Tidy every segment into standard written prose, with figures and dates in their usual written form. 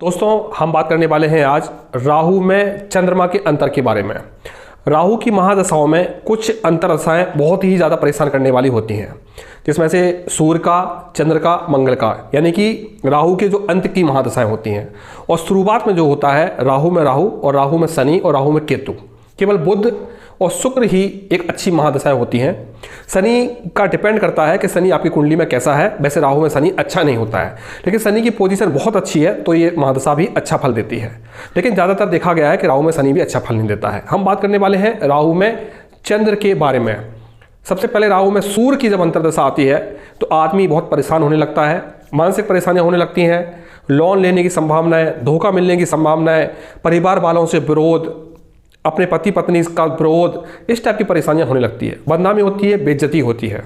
दोस्तों हम बात करने वाले हैं आज राहु में चंद्रमा के अंतर के बारे में। राहु की महादशाओं में कुछ अंतरदशाएं बहुत ही ज़्यादा परेशान करने वाली होती हैं, जिसमें से सूर्य का, चंद्र का, मंगल का, यानी कि राहु के जो अंत की महादशाएं होती हैं। और शुरुआत में जो होता है राहु में राहु और राहु में शनि और राहु में केतु, केवल बुध और शुक्र ही एक अच्छी महादशाएं होती हैं। शनि का डिपेंड करता है कि शनि आपकी कुंडली में कैसा है। वैसे राहु में शनि अच्छा नहीं होता है, लेकिन शनि की पोजीशन बहुत अच्छी है तो ये महादशा भी अच्छा फल देती है। लेकिन ज़्यादातर देखा गया है कि राहु में शनि भी अच्छा फल नहीं देता है। हम बात करने वाले हैं राहु में चंद्र के बारे में। सबसे पहले राहु में सूर्य की जब अंतर्दशा आती है तो आदमी बहुत परेशान होने लगता है, मानसिक परेशानियां होने लगती हैं, लोन लेने की संभावनाएं, धोखा मिलने की संभावनाएं, परिवार वालों से विरोध, अपने पति पत्नी का विरोध, इस टाइप की परेशानियां होने लगती है, बदनामी होती है, बेइज्जती होती है।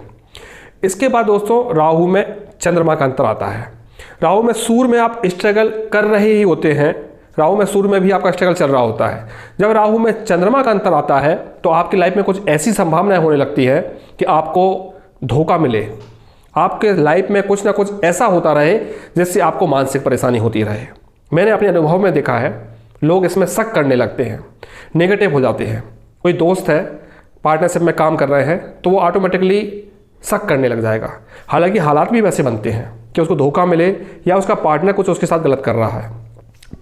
इसके बाद दोस्तों राहु में चंद्रमा का अंतर आता है। राहु में सूर्य में आप स्ट्रगल कर रहे ही होते हैं, राहु में सूर्य में भी आपका स्ट्रगल चल रहा होता है। जब राहु में चंद्रमा का अंतर आता है तो आपकी लाइफ में कुछ ऐसी संभावनाएं होने लगती है कि आपको धोखा मिले, आपके लाइफ में कुछ ना कुछ ऐसा होता रहे जिससे आपको मानसिक परेशानी होती रहे। मैंने अपने अनुभव में देखा है, लोग इसमें शक करने लगते हैं, नेगेटिव हो जाते हैं। कोई दोस्त है, पार्टनरशिप में काम कर रहे हैं तो वो ऑटोमेटिकली शक करने लग जाएगा। हालांकि हालात भी वैसे बनते हैं कि उसको धोखा मिले या उसका पार्टनर कुछ उसके साथ गलत कर रहा है।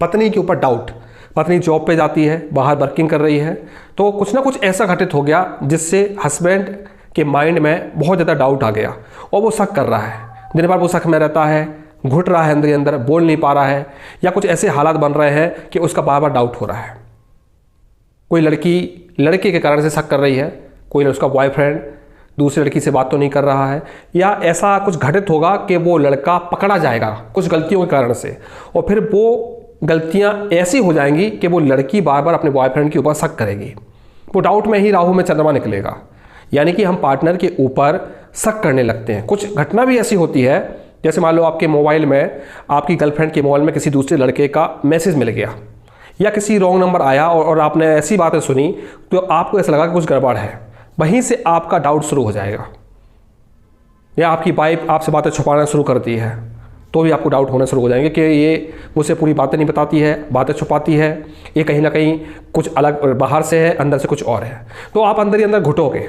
पत्नी के ऊपर डाउट, पत्नी जॉब पे जाती है, बाहर वर्किंग कर रही है, तो कुछ ना कुछ ऐसा घटित हो गया जिससे हस्बैंड के माइंड में बहुत ज़्यादा डाउट आ गया और वो शक कर रहा है। दिन भर वो शक में रहता है, घुट रहा है अंदर ही अंदर, बोल नहीं पा रहा है, या कुछ ऐसे हालात बन रहे हैं कि उसका बार बार डाउट हो रहा है। कोई लड़की लड़के के कारण से शक कर रही है, कोई उसका बॉयफ्रेंड दूसरी लड़की से बात तो नहीं कर रहा है, या ऐसा कुछ घटित होगा कि वो लड़का पकड़ा जाएगा कुछ गलतियों के कारण से, और फिर वो गलतियां ऐसी हो जाएंगी कि वो लड़की बार बार अपने बॉयफ्रेंड के ऊपर शक करेगी। वो डाउट में ही राहु में चंद्रमा निकलेगा, यानी कि हम पार्टनर के ऊपर शक करने लगते हैं। कुछ घटना भी ऐसी होती है, जैसे मान लो आपके मोबाइल में, आपकी गर्लफ्रेंड के मोबाइल में किसी दूसरे लड़के का मैसेज मिल गया या किसी रॉन्ग नंबर आया और आपने ऐसी बातें सुनी तो आपको ऐसा लगा कि कुछ गड़बड़ है। वहीं से आपका डाउट शुरू हो जाएगा। या आपकी वाइफ आपसे बातें छुपाना शुरू करती है तो भी आपको डाउट होना शुरू हो जाएंगे कि ये मुझसे पूरी बातें नहीं बताती है, बातें छुपाती है, ये कहीं ना कहीं कुछ अलग बाहर से है, अंदर से कुछ और है। तो आप अंदर ही अंदर घुटोगे।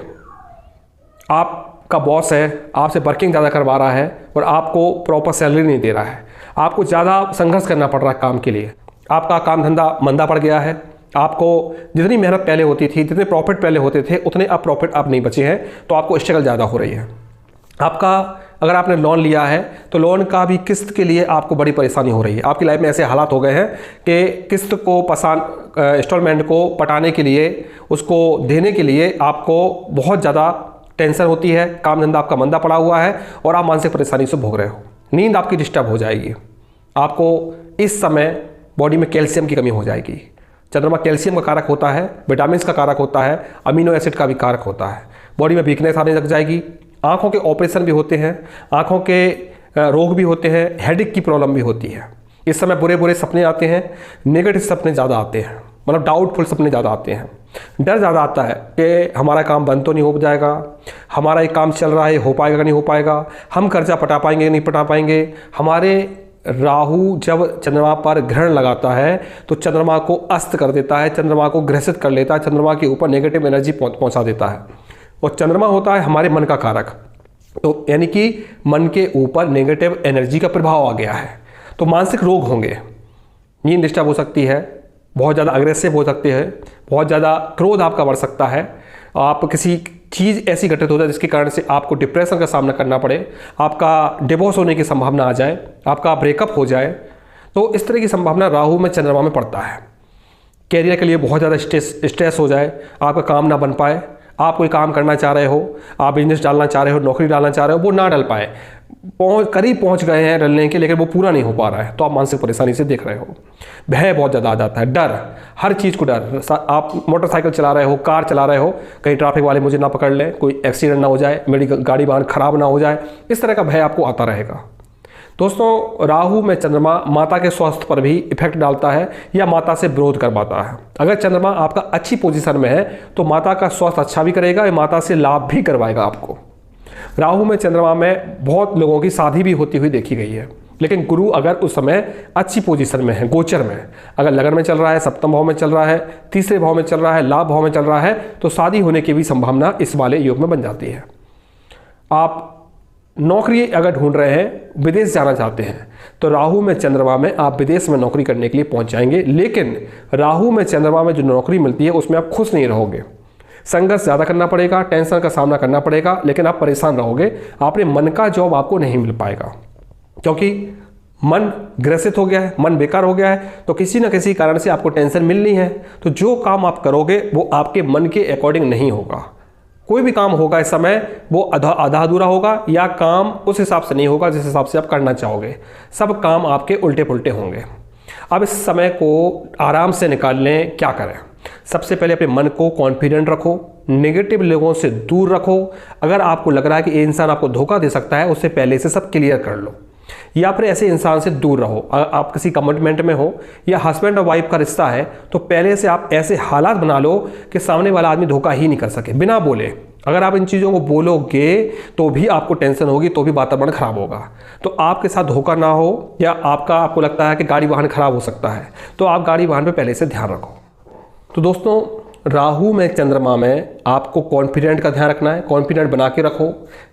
आपका बॉस है, आपसे वर्किंग ज़्यादा करवा रहा है और आपको प्रॉपर सैलरी नहीं दे रहा है, आपको ज़्यादा संघर्ष करना पड़ रहा है काम के लिए, आपका काम धंधा मंदा पड़ गया है, आपको जितनी मेहनत पहले होती थी, जितने प्रॉफिट पहले होते थे, उतने अब प्रॉफिट अब नहीं बचे हैं, तो आपको स्ट्रगल ज़्यादा हो रही है। आपका अगर आपने लोन लिया है तो लोन का भी किस्त के लिए आपको बड़ी परेशानी हो रही है। आपकी लाइफ में ऐसे हालात हो गए हैं कि किस्त को इंस्टॉलमेंट को पटाने के लिए, उसको देने के लिए आपको बहुत ज़्यादा टेंशन होती है, काम धंधा आपका मंदा पड़ा हुआ है और आप मानसिक परेशानी से भोग रहे हो। नींद आपकी डिस्टर्ब हो जाएगी, आपको इस समय बॉडी में कैल्शियम की कमी हो जाएगी। चंद्रमा कैल्शियम का कारक होता है, विटामिन का कारक होता है, अमीनो एसिड का भी कारक होता है। बॉडी में वीकनेस आने लग जाएगी। आंखों के ऑपरेशन भी होते हैं, आंखों के रोग भी होते हैं, हेडेक की प्रॉब्लम भी होती है। इस समय बुरे बुरे सपने आते हैं, नेगेटिव सपने ज़्यादा आते हैं, मतलब डाउटफुल सपने ज़्यादा आते हैं। डर ज़्यादा आता है कि हमारा काम बंद तो नहीं हो जाएगा, हमारा एक काम चल रहा है, हो पाएगा नहीं हो पाएगा, हम कर्जा पटा पाएंगे नहीं पटा पाएंगे। हमारे राहु जब चंद्रमा पर ग्रहण लगाता है तो चंद्रमा को अस्त कर देता है, चंद्रमा को ग्रसित कर लेता है, चंद्रमा के ऊपर नेगेटिव एनर्जी पहुंचा देता है। और चंद्रमा होता है हमारे मन का कारक, तो यानी कि मन के ऊपर नेगेटिव एनर्जी का प्रभाव आ गया है तो मानसिक रोग होंगे, नींद डिस्टर्ब हो सकती है, बहुत ज़्यादा अग्रेसिव हो सकते हैं, बहुत ज़्यादा क्रोध आपका बढ़ सकता है, आप किसी चीज़ ऐसी घटित हो जाए जिसके कारण से आपको डिप्रेशन का सामना करना पड़े, आपका डिवोर्स होने की संभावना आ जाए, आपका ब्रेकअप हो जाए। तो इस तरह की संभावना राहु में चंद्रमा में पड़ता है। कैरियर के लिए बहुत ज़्यादा स्ट्रेस हो जाए, आपका काम ना बन पाए, आप कोई काम करना चाह रहे हो, आप बिजनेस डालना चाह रहे हो, नौकरी डालना चाह रहे हो, वो ना डल पाए, करीब पहुंच गए हैं डलने के, लेकिन वो पूरा नहीं हो पा रहा है, तो आप मानसिक परेशानी से देख रहे हो। भय बहुत ज़्यादा आ जाता है, डर, हर चीज़ को डर। आप मोटरसाइकिल चला रहे हो, कार चला रहे हो, कहीं ट्रैफिक वाले मुझे ना पकड़ लें, कोई एक्सीडेंट ना हो जाए, मेरी गाड़ी वाहन खराब ना हो जाए, इस तरह का भय आपको आता रहेगा। दोस्तों राहु में चंद्रमा माता के स्वास्थ्य पर भी इफेक्ट डालता है या माता से विरोध कर पाता है। अगर चंद्रमा आपका अच्छी पोजीशन में है तो माता का स्वास्थ्य अच्छा भी करेगा या माता से लाभ भी करवाएगा आपको। राहु में चंद्रमा में बहुत लोगों की शादी भी होती हुई देखी गई है, लेकिन गुरु अगर उस समय अच्छी पोजीशन में है, गोचर में, अगर लगन में चल रहा है, सप्तम भाव में चल रहा है, तीसरे भाव में चल रहा है, लाभ भाव में चल रहा है, तो शादी होने की भी संभावना इस वाले योग में बन जाती है। आप नौकरी अगर ढूंढ रहे हैं, विदेश जाना चाहते हैं, तो राहु में चंद्रमा में आप विदेश में नौकरी करने के लिए पहुंच जाएंगे। लेकिन राहु में चंद्रमा में जो नौकरी मिलती है उसमें आप खुश नहीं रहोगे, संघर्ष ज़्यादा करना पड़ेगा, टेंशन का सामना करना पड़ेगा, लेकिन आप परेशान रहोगे। अपने मन का जॉब आपको नहीं मिल पाएगा, क्योंकि मन ग्रसित हो गया है, मन बेकार हो गया है, तो किसी न किसी कारण से आपको टेंशन मिलनी है। तो जो काम आप करोगे वो आपके मन के अकॉर्डिंग नहीं होगा। कोई भी काम होगा इस समय वो आधा अधूरा होगा, या काम उस हिसाब से नहीं होगा जिस हिसाब से आप करना चाहोगे। सब काम आपके उल्टे पुल्टे होंगे। अब इस समय को आराम से निकाल लें। क्या करें? सबसे पहले अपने मन को कॉन्फिडेंट रखो, नेगेटिव लोगों से दूर रखो। अगर आपको लग रहा है कि ये इंसान आपको धोखा दे सकता है, उससे पहले से सब क्लियर कर लो, या फिर ऐसे इंसान से दूर रहो। आप किसी कमिटमेंट में हो या हस्बैंड और वाइफ का रिश्ता है, तो पहले से आप ऐसे हालात बना लो कि सामने वाला आदमी धोखा ही नहीं कर सके बिना बोले। अगर आप इन चीज़ों को बोलोगे तो भी आपको टेंशन होगी, तो भी वातावरण खराब होगा। तो आपके साथ धोखा ना हो, या आपको लगता है कि गाड़ी वाहन खराब हो सकता है, तो आप गाड़ी वाहन पे पहले से ध्यान रखो। तो दोस्तों, राहु में चंद्रमा में आपको कॉन्फिडेंट का ध्यान रखना है, कॉन्फिडेंट बना के रखो।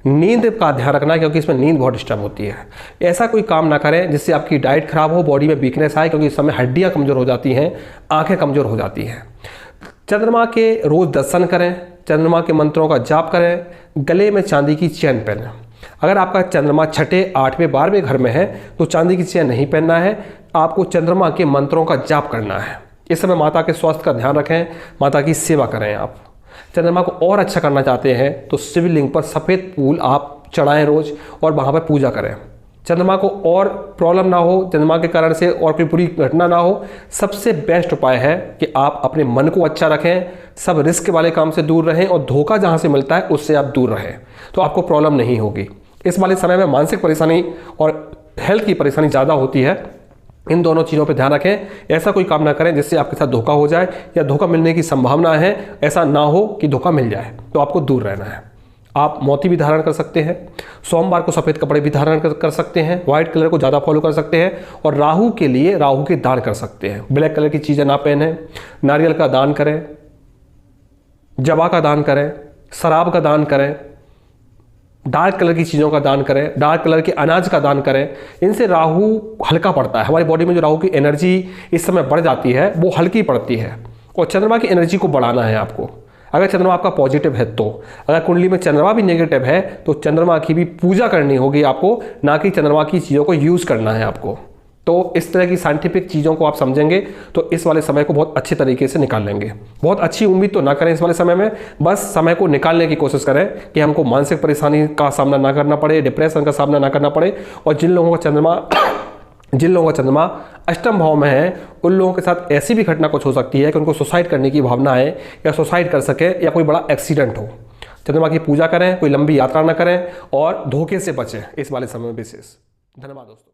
नींद का ध्यान रखना है, क्योंकि इसमें नींद बहुत डिस्टर्ब होती है। ऐसा कोई काम ना करें जिससे आपकी डाइट खराब हो, बॉडी में वीकनेस आए, क्योंकि इस समय हड्डियां कमज़ोर हो जाती हैं, आंखें कमज़ोर हो जाती हैं। चंद्रमा के रोज़ दर्शन करें, चंद्रमा के मंत्रों का जाप करें, गले में चांदी की चेन पहनें। अगर आपका चंद्रमा छठे, आठवें, 12वें घर में है तो चांदी की चेन नहीं पहनना है, आपको चंद्रमा के मंत्रों का जाप करना है। इस समय माता के स्वास्थ्य का ध्यान रखें, माता की सेवा करें। आप चंद्रमा को और अच्छा करना चाहते हैं तो शिवलिंग पर सफ़ेद फूल आप चढ़ाएं रोज, और वहाँ पर पूजा करें। चंद्रमा को और प्रॉब्लम ना हो, चंद्रमा के कारण से और कोई बुरी घटना ना हो, सबसे बेस्ट उपाय है कि आप अपने मन को अच्छा रखें, सब रिस्क वाले काम से दूर रहें, और धोखा जहाँ से मिलता है उससे आप दूर रहें, तो आपको प्रॉब्लम नहीं होगी। इस वाले समय में मानसिक परेशानी और हेल्थ की परेशानी ज़्यादा होती है। इन दोनों चीज़ों पे ध्यान रखें। ऐसा कोई काम ना करें जिससे आपके साथ धोखा हो जाए, या धोखा मिलने की संभावना है, ऐसा ना हो कि धोखा मिल जाए, तो आपको दूर रहना है। आप मोती भी धारण कर सकते हैं, सोमवार को सफ़ेद कपड़े भी धारण कर सकते हैं, व्हाइट कलर को ज़्यादा फॉलो कर सकते हैं, और राहु के लिए राहु के दान कर सकते हैं। ब्लैक कलर की चीज़ें ना पहनें, नारियल का दान करें, जवा का दान करें, शराब का दान करें, डार्क कलर की चीज़ों का दान करें, डार्क कलर के अनाज का दान करें। इनसे राहु हल्का पड़ता है, हमारी बॉडी में जो राहु की एनर्जी इस समय बढ़ जाती है वो हल्की पड़ती है, और चंद्रमा की एनर्जी को बढ़ाना है आपको। अगर चंद्रमा आपका पॉजिटिव है तो, अगर कुंडली में चंद्रमा भी नेगेटिव है तो चंद्रमा की भी पूजा करनी होगी आपको, ना कि चंद्रमा की चीज़ों को यूज़ करना है आपको। तो इस तरह की साइंटिफिक चीज़ों को आप समझेंगे तो इस वाले समय को बहुत अच्छे तरीके से निकाल लेंगे। बहुत अच्छी उम्मीद तो ना करें इस वाले समय में, बस समय को निकालने की कोशिश करें कि हमको मानसिक परेशानी का सामना ना करना पड़े, डिप्रेशन का सामना ना करना पड़े। और जिन लोगों का चंद्रमा अष्टम भाव में है, उन लोगों के साथ ऐसी भी घटना कुछ हो सकती है कि उनको सुसाइड करने की भावना है, या सुसाइड कर सके, या कोई बड़ा एक्सीडेंट हो। चंद्रमा की पूजा करें, कोई लंबी यात्रा ना करें, और धोखे से बचें इस वाले समय में विशेष। धन्यवाद दोस्तों।